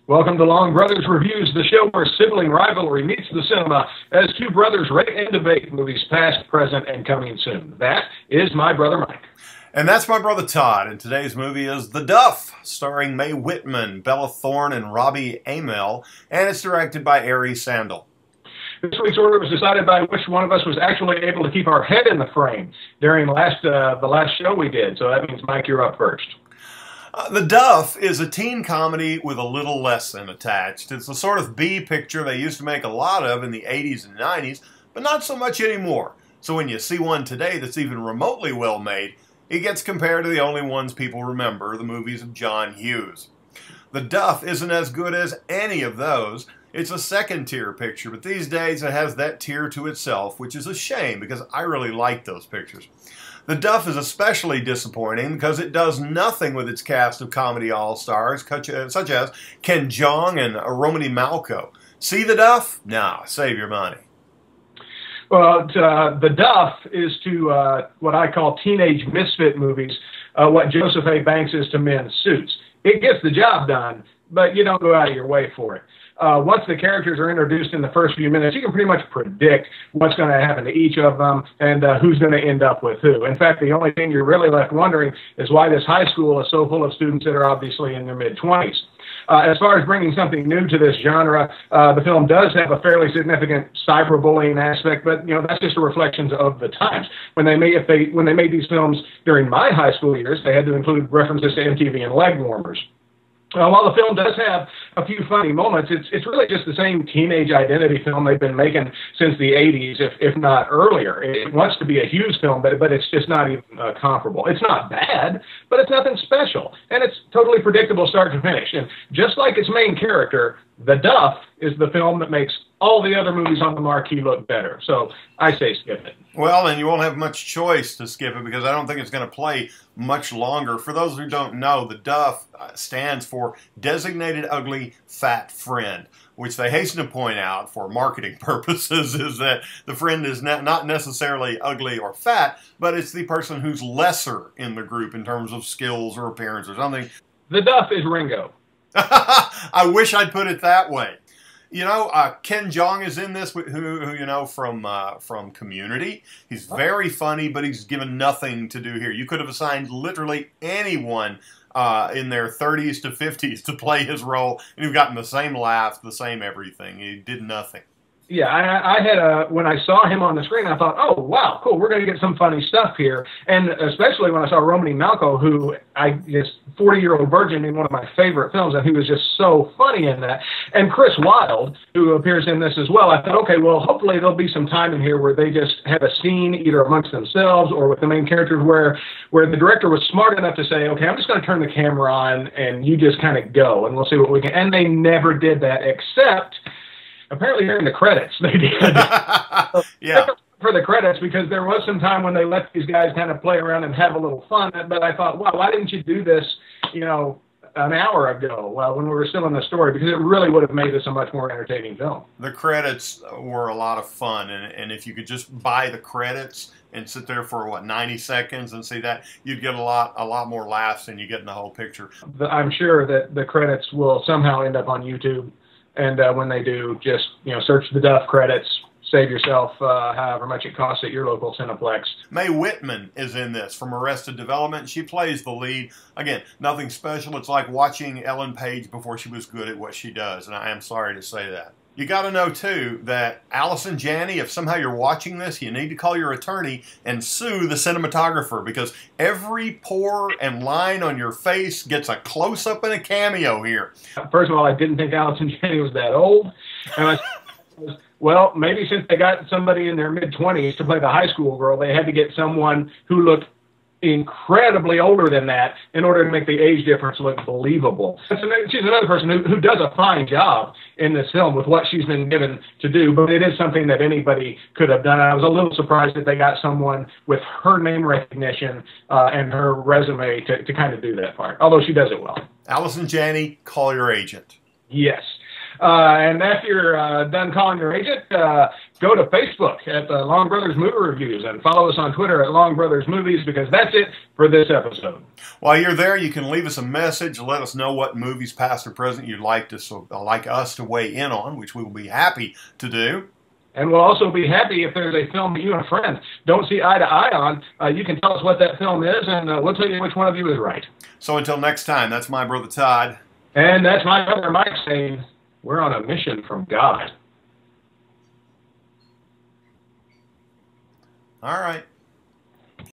Welcome to Long Brothers Reviews, the show where sibling rivalry meets the cinema as two brothers rate and debate movies past, present, and coming soon. That is my brother Mike. And that's my brother Todd, and today's movie is The Duff, starring Mae Whitman, Bella Thorne, and Robbie Amell, and it's directed by Ari Sandel. This week's order was decided by which one of us was actually able to keep our head in the frame during the last show we did, so that means, Mike, you're up first. The Duff is a teen comedy with a little lesson attached. It's the sort of B picture they used to make a lot of in the 80s and 90s, but not so much anymore. So when you see one today that's even remotely well made, it gets compared to the only ones people remember, the movies of John Hughes. The Duff isn't as good as any of those. It's a second-tier picture, but these days it has that tier to itself, which is a shame because I really like those pictures. The Duff is especially disappointing because it does nothing with its cast of comedy all-stars, such as Ken Jeong and Romany Malco. See The Duff? Nah, save your money. Well, The Duff is to what I call teenage misfit movies, what Joseph A. Banks is to men's suits. It gets the job done, but you don't go out of your way for it. Once the characters are introduced in the first few minutes, you can pretty much predict what's going to happen to each of them and who's going to end up with who. In fact, the only thing you're really left wondering is why this high school is so full of students that are obviously in their mid-20s. As far as bringing something new to this genre, the film does have a fairly significant cyberbullying aspect, but you know that's just a reflection of the times. When they made these films during my high school years, they had to include references to MTV and leg warmers. While the film does have a few funny moments, it's really just the same teenage identity film they've been making since the 80s, if not earlier. It wants to be a Hughes film, but it's just not even comparable. It's not bad, but it's nothing special. And it's totally predictable start to finish. And just like its main character, The Duff is the film that makes all the other movies on the marquee look better. So I say skip it. Well, and you won't have much choice to skip it because I don't think it's going to play much longer. For those who don't know, the Duff stands for Designated Ugly Fat Friend, which they hasten to point out for marketing purposes is that the friend is not necessarily ugly or fat, but it's the person who's lesser in the group in terms of skills or appearance or something. The Duff is Ringo. I wish I'd put it that way. You know, Ken Jeong is in this, who you know from Community. He's very funny, but he's given nothing to do here. You could have assigned literally anyone in their 30s to 50s to play his role, and you've gotten the same laughs, the same everything. He did nothing. Yeah, I had when I saw him on the screen, I thought, oh, wow, cool, we're going to get some funny stuff here. And especially when I saw Romany Malco, who is 40-year-old virgin in one of my favorite films, and he was just so funny in that. And Chris Wilde, who appears in this as well, I thought, okay, well, hopefully there'll be some time in here where they just have a scene either amongst themselves or with the main characters where the director was smart enough to say, okay, I'm just going to turn the camera on and you just kind of go, and we'll see what we can. And they never did that, except apparently during the credits they did. Yeah. For the credits, because there was some time when they let these guys kind of play around and have a little fun. But I thought, wow, why didn't you do this, you know, an hour ago when we were still in the story? Because it really would have made this a much more entertaining film. The credits were a lot of fun, and if you could just buy the credits and sit there for 90 seconds and see that, you'd get a lot more laughs than you get in the whole picture. I'm sure that the credits will somehow end up on YouTube. And when they do, just search the Duff credits, save yourself however much it costs at your local Cineplex. Mae Whitman is in this from Arrested Development. She plays the lead. Again, nothing special. It's like watching Ellen Page before she was good at what she does, and I am sorry to say that. You got to know, too, that Allison Janney, if somehow you're watching this, you need to call your attorney and sue the cinematographer because every pore and line on your face gets a close-up and a cameo here. First of all, I didn't think Allison Janney was that old. And well, maybe since they got somebody in their mid-20s to play the high school girl, they had to get someone who looked incredibly older than that in order to make the age difference look believable. She's another person who does a fine job in this film with what she's been given to do, but it is something that anybody could have done. I was a little surprised that they got someone with her name recognition and her resume to kind of do that part, although she does it well. Allison Janney, call your agent. Yes. And after you're done calling your agent, go to Facebook at the Long Brothers Movie Reviews and follow us on Twitter at Long Brothers Movies, because that's it for this episode. While you're there, you can leave us a message. Let us know what movies, past or present, you'd like us to weigh in on, which we will be happy to do. And we'll also be happy if there's a film that you and a friend don't see eye to eye on. You can tell us what that film is, and we'll tell you which one of you is right. So until next time, that's my brother Todd. And that's my brother Mike saying, we're on a mission from God. All right.